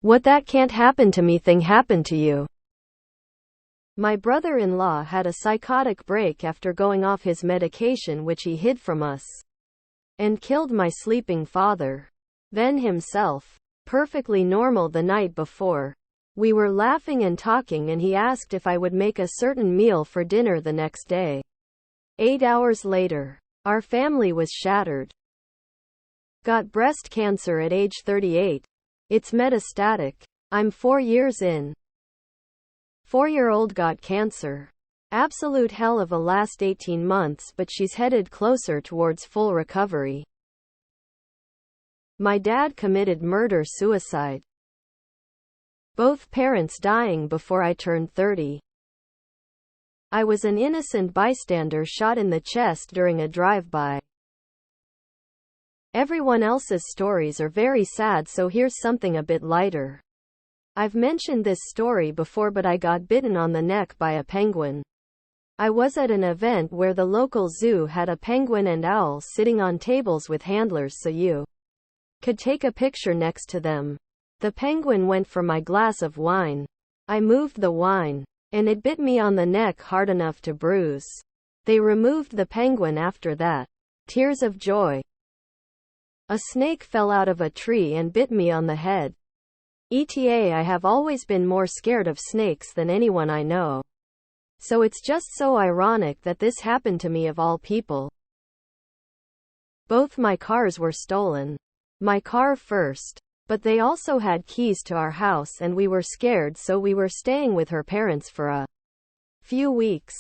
What that can't happen to me thing happened to you. My brother-in-law had a psychotic break after going off his medication which he hid from us, and killed my sleeping father. Then himself. Perfectly normal the night before. We were laughing and talking and he asked if I would make a certain meal for dinner the next day. 8 hours later, our family was shattered. Got breast cancer at age 38. It's metastatic. I'm 4 years in. 4-year-old got cancer. Absolute hell of a last 18 months, but she's headed closer towards full recovery. My dad committed murder-suicide. Both parents dying before I turned 30. I was an innocent bystander shot in the chest during a drive-by. Everyone else's stories are very sad, so here's something a bit lighter. I've mentioned this story before, but I got bitten on the neck by a penguin. I was at an event where the local zoo had a penguin and owl sitting on tables with handlers so you could take a picture next to them. The penguin went for my glass of wine. I moved the wine, and it bit me on the neck hard enough to bruise. They removed the penguin after that. Tears of joy. A snake fell out of a tree and bit me on the head. ETA, I have always been more scared of snakes than anyone I know. So it's just so ironic that this happened to me of all people. Both my cars were stolen. My car first. But they also had keys to our house and we were scared, so we were staying with her parents for a few weeks.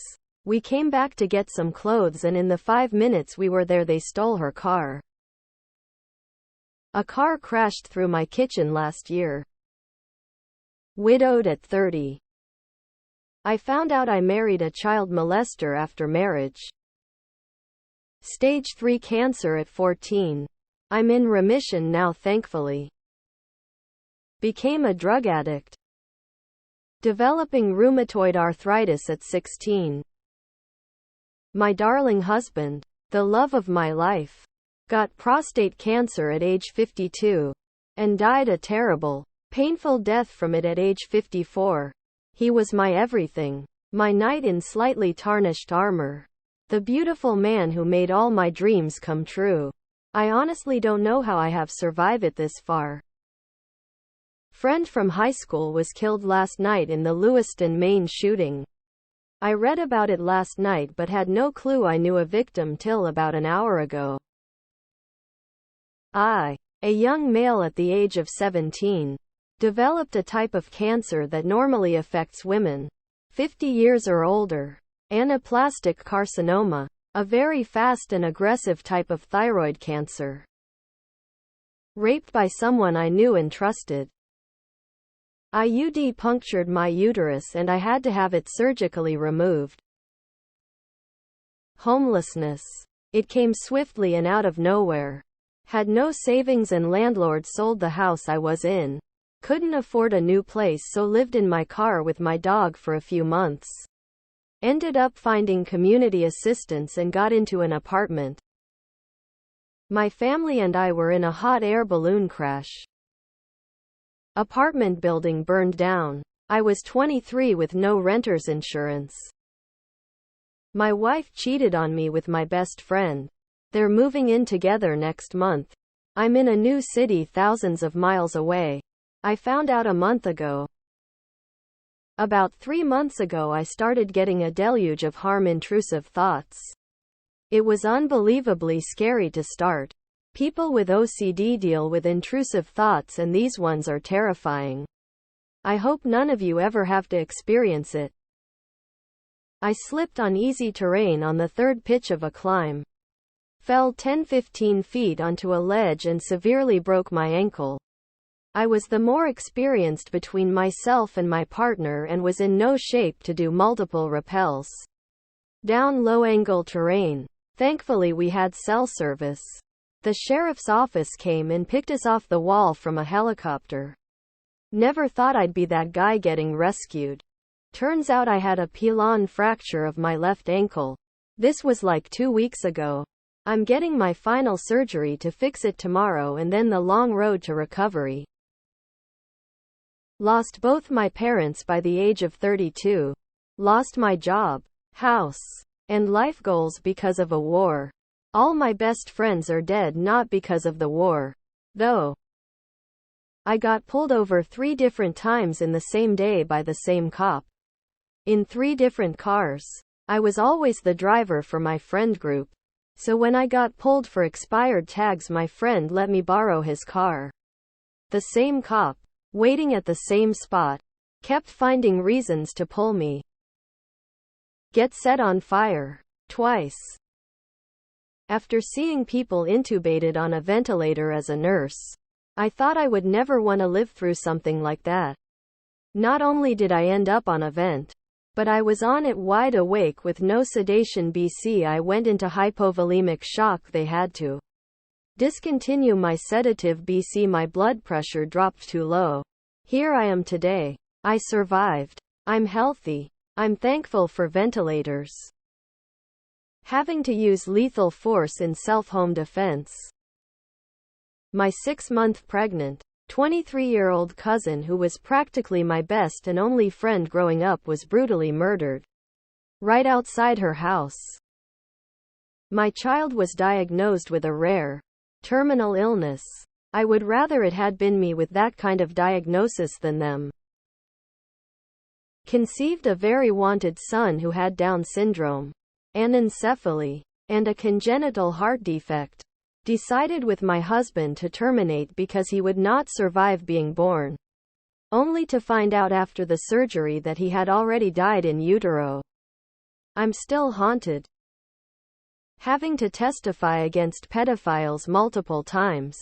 We came back to get some clothes and in the 5 minutes we were there they stole her car. A car crashed through my kitchen last year. Widowed at 30. I found out I married a child molester after marriage. Stage 3 cancer at 14. I'm in remission now, thankfully. Became a drug addict. Developing rheumatoid arthritis at 16. My darling husband, the love of my life, got prostate cancer at age 52 and died a terrible, painful death from it at age 54. He was my everything, my knight in slightly tarnished armor, the beautiful man who made all my dreams come true. I honestly don't know how I have survived it this far. Friend from high school was killed last night in the Lewiston, Maine shooting. I read about it last night but had no clue I knew a victim till about an hour ago. A young male at the age of 17, developed a type of cancer that normally affects women 50 years or older. Anaplastic carcinoma, a very fast and aggressive type of thyroid cancer. Raped by someone I knew and trusted. IUD punctured my uterus and I had to have it surgically removed. Homelessness. It came swiftly and out of nowhere. Had no savings and landlord sold the house I was in. Couldn't afford a new place, so lived in my car with my dog for a few months. Ended up finding community assistance and got into an apartment. My family and I were in a hot air balloon crash. Apartment building burned down. I was 23 with no renter's insurance. My wife cheated on me with my best friend. They're moving in together next month. I'm in a new city thousands of miles away. I found out a month ago. About 3 months ago I started getting a deluge of intrusive thoughts. It was unbelievably scary to start. People with OCD deal with intrusive thoughts and these ones are terrifying. I hope none of you ever have to experience it. I slipped on easy terrain on the third pitch of a climb. Fell 10-15 feet onto a ledge and severely broke my ankle. I was the more experienced between myself and my partner and was in no shape to do multiple rappels down low-angle terrain. Thankfully we had cell service. The sheriff's office came and picked us off the wall from a helicopter. Never thought I'd be that guy getting rescued. Turns out I had a pilon fracture of my left ankle. This was like 2 weeks ago. I'm getting my final surgery to fix it tomorrow and then the long road to recovery. Lost both my parents by the age of 32. Lost my job, house, and life goals because of a war. All my best friends are dead not because of the war, though. I got pulled over 3 different times in the same day by the same cop. In 3 different cars. I was always the driver for my friend group. So when I got pulled for expired tags, my friend let me borrow his car. The same cop, waiting at the same spot, kept finding reasons to pull me. Get set on fire. Twice. After seeing people intubated on a ventilator as a nurse, I thought I would never want to live through something like that. Not only did I end up on a vent, but I was on it wide awake with no sedation. I went into hypovolemic shock. They had to discontinue my sedative. My blood pressure dropped too low. Here I am today. I survived. I'm healthy. I'm thankful for ventilators. Having to use lethal force in self-home defense. My 6-month pregnant, 23-year-old cousin, who was practically my best and only friend growing up, was brutally murdered right outside her house. My child was diagnosed with a rare, terminal illness. I would rather it had been me with that kind of diagnosis than them. Conceived a very wanted son who had Down syndrome, anencephaly, and a congenital heart defect. Decided with my husband to terminate because he would not survive being born. Only to find out after the surgery that he had already died in utero. I'm still haunted. Having to testify against pedophiles multiple times.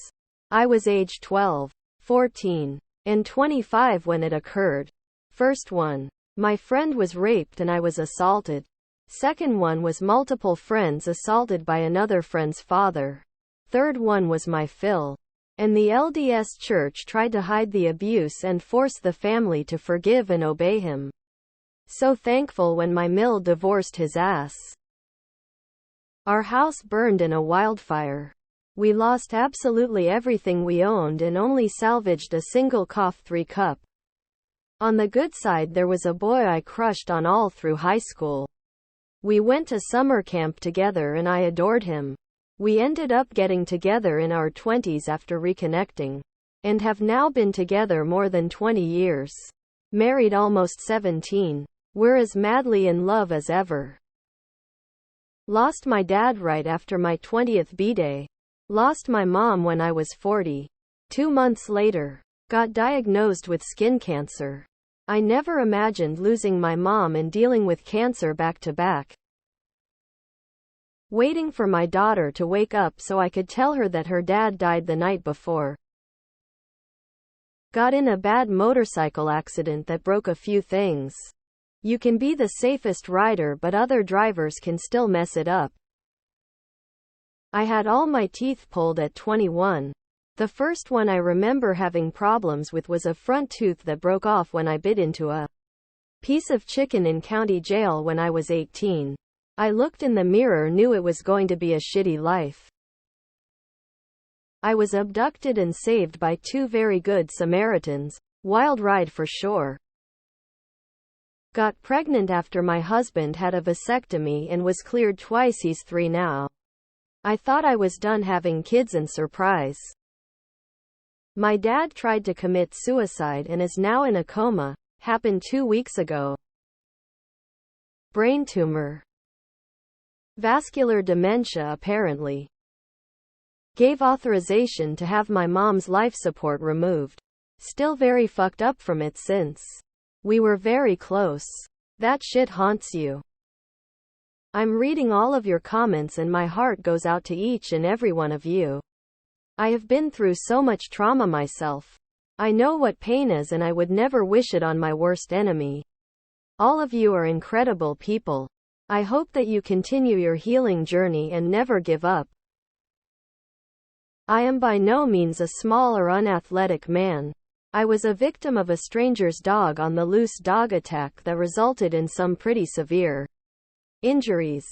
I was age 12, 14, and 25 when it occurred. First one. My friend was raped and I was assaulted. Second one was multiple friends assaulted by another friend's father. Third one was my Phil. And the LDS Church tried to hide the abuse and force the family to forgive and obey him. So thankful when my Mill divorced his ass. Our house burned in a wildfire. We lost absolutely everything we owned and only salvaged a single cough-3 cup. On the good side, there was a boy I crushed on all through high school. We went to summer camp together and I adored him. We ended up getting together in our 20s after reconnecting, and have now been together more than 20 years. Married almost 17. We're as madly in love as ever. Lost my dad right after my 20th b-day. Lost my mom when I was 40. 2 months later, got diagnosed with skin cancer. I never imagined losing my mom and dealing with cancer back to back. Waiting for my daughter to wake up so I could tell her that her dad died the night before. Got in a bad motorcycle accident that broke a few things. You can be the safest rider, but other drivers can still mess it up. I had all my teeth pulled at 21. The first one I remember having problems with was a front tooth that broke off when I bit into a piece of chicken in county jail when I was 18. I looked in the mirror, knew it was going to be a shitty life. I was abducted and saved by 2 very good Samaritans. Wild ride for sure. Got pregnant after my husband had a vasectomy and was cleared twice. He's 3 now. I thought I was done having kids, and surprise. My dad tried to commit suicide and is now in a coma. Happened 2 weeks ago. Brain tumor. Vascular dementia apparently. Gave authorization to have my mom's life support removed. Still very fucked up from it since. We were very close. That shit haunts you. I'm reading all of your comments and my heart goes out to each and every one of you. I have been through so much trauma myself. I know what pain is and I would never wish it on my worst enemy. All of you are incredible people. I hope that you continue your healing journey and never give up. I am by no means a small or unathletic man. I was a victim of a stranger's dog on the loose dog attack that resulted in some pretty severe injuries.